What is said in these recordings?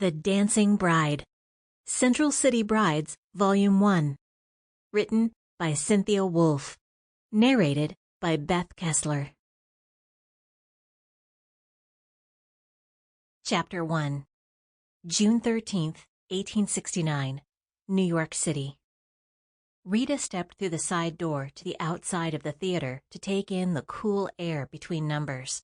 The Dancing Bride. Central City Brides, Volume 1. Written by Cynthia Woolf. Narrated by Beth Kessler. Chapter 1. June 13th, 1869. New York City. Rita stepped through the side door to the outside of the theater to take in the cool air between numbers.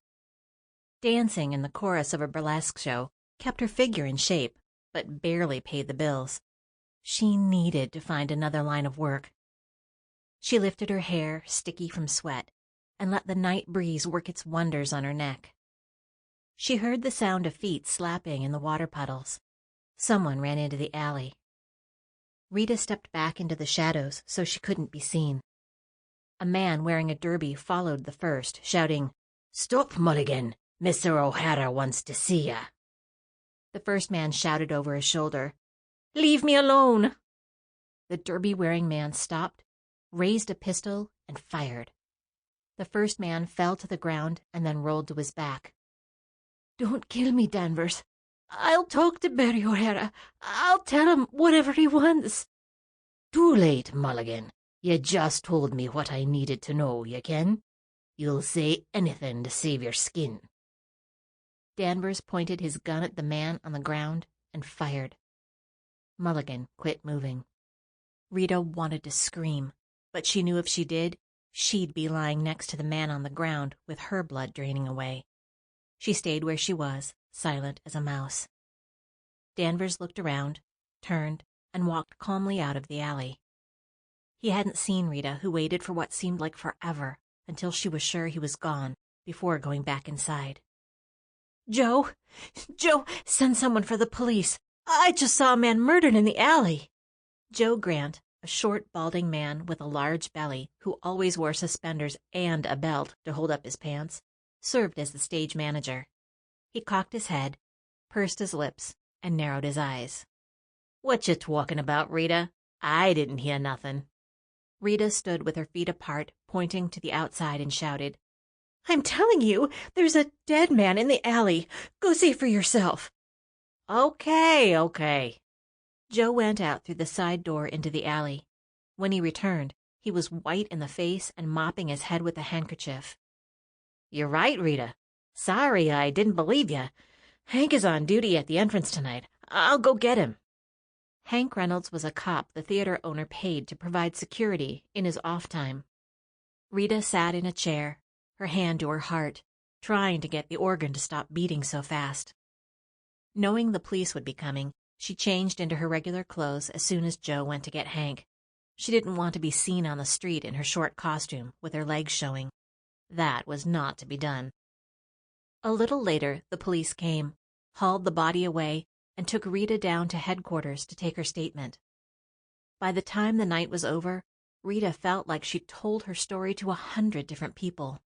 Dancing in the chorus of a burlesque show kept her figure in shape, but barely paid the bills. She needed to find another line of work. She lifted her hair, sticky from sweat, and let the night breeze work its wonders on her neck. She heard the sound of feet slapping in the water puddles. Someone ran into the alley. Rita stepped back into the shadows so she couldn't be seen. A man wearing a derby followed the first, shouting, "Stop, Mulligan! Mr. O'Hara wants to see ya." The first man shouted over his shoulder, "Leave me alone!" The derby-wearing man stopped, raised a pistol, and fired. The first man fell to the ground and then rolled to his back. "Don't kill me, Danvers. I'll talk to Barry O'Hara. I'll tell him whatever he wants." "Too late, Mulligan. You just told me what I needed to know, you ken? You'll say anything to save your skin." Danvers pointed his gun at the man on the ground and fired. Mulligan quit moving. Rita wanted to scream, but she knew if she did, she'd be lying next to the man on the ground with her blood draining away. She stayed where she was, silent as a mouse. Danvers looked around, turned, and walked calmly out of the alley. He hadn't seen Rita, who waited for what seemed like forever until she was sure he was gone before going back inside. Joe, send someone for the police. I just saw a man murdered in the alley." Joe Grant, a short, balding man with a large belly who always wore suspenders and a belt to hold up his pants, served as the stage manager. He cocked his head, pursed his lips, and narrowed his eyes. "What you talking about, Rita? I didn't hear nothing." Rita stood with her feet apart, pointing to the outside, and shouted, "I'm telling you, there's a dead man in the alley. Go see for yourself." Okay. Joe went out through the side door into the alley. When he returned, he was white in the face and mopping his head with a handkerchief. "You're right, Rita. Sorry I didn't believe you. Hank is on duty at the entrance tonight. I'll go get him." Hank Reynolds was a cop the theater owner paid to provide security in his off time. Rita sat in a chair, her hand to her heart, trying to get the organ to stop beating so fast. Knowing the police would be coming, she changed into her regular clothes as soon as Joe went to get Hank. She didn't want to be seen on the street in her short costume with her legs showing. That was not to be done. A little later, the police came, hauled the body away, and took Rita down to headquarters to take her statement. By the time the night was over, Rita felt like she'd told her story to 100 different people.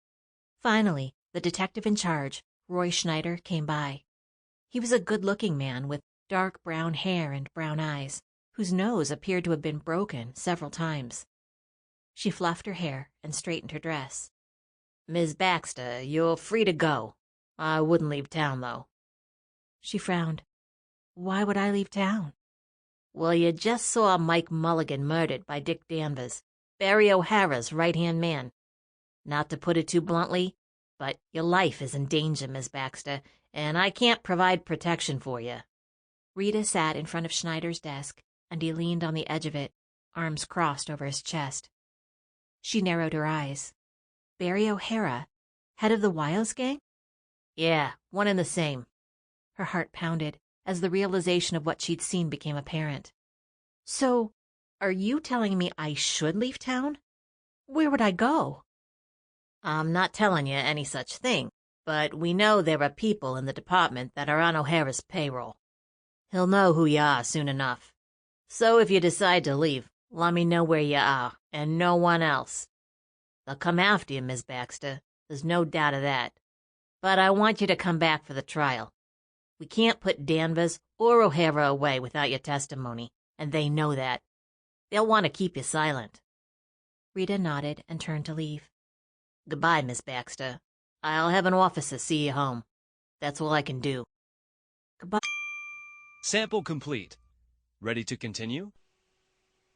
Finally, the detective in charge, Roy Schneider, came by. He was a good-looking man with dark brown hair and brown eyes, whose nose appeared to have been broken several times. She fluffed her hair and straightened her dress. "Ms. Baxter, you're free to go. I wouldn't leave town, though." She frowned. "Why would I leave town?" "Well, you just saw Mike Mulligan murdered by Dick Danvers, Barry O'Hara's right-hand man. Not to put it too bluntly, but your life is in danger, Miss Baxter, and I can't provide protection for you." Rita sat in front of Schneider's desk, and he leaned on the edge of it, arms crossed over his chest. She narrowed her eyes. Barry O'Hara, head of the Wiles gang? "Yeah, one and the same." Her heart pounded as the realization of what she'd seen became apparent. "So, are you telling me I should leave town? Where would I go?" "I'm not telling you any such thing, but we know there are people in the department that are on O'Hara's payroll. He'll know who you are soon enough. So if you decide to leave, let me know where you are, and no one else. They'll come after you, Miss Baxter. There's no doubt of that. But I want you to come back for the trial. We can't put Danvers or O'Hara away without your testimony, and they know that. They'll want to keep you silent." Rita nodded and turned to leave. "Goodbye, Miss Baxter. I'll have an officer see you home. That's all I can do." "Goodbye." Sample complete. Ready to continue?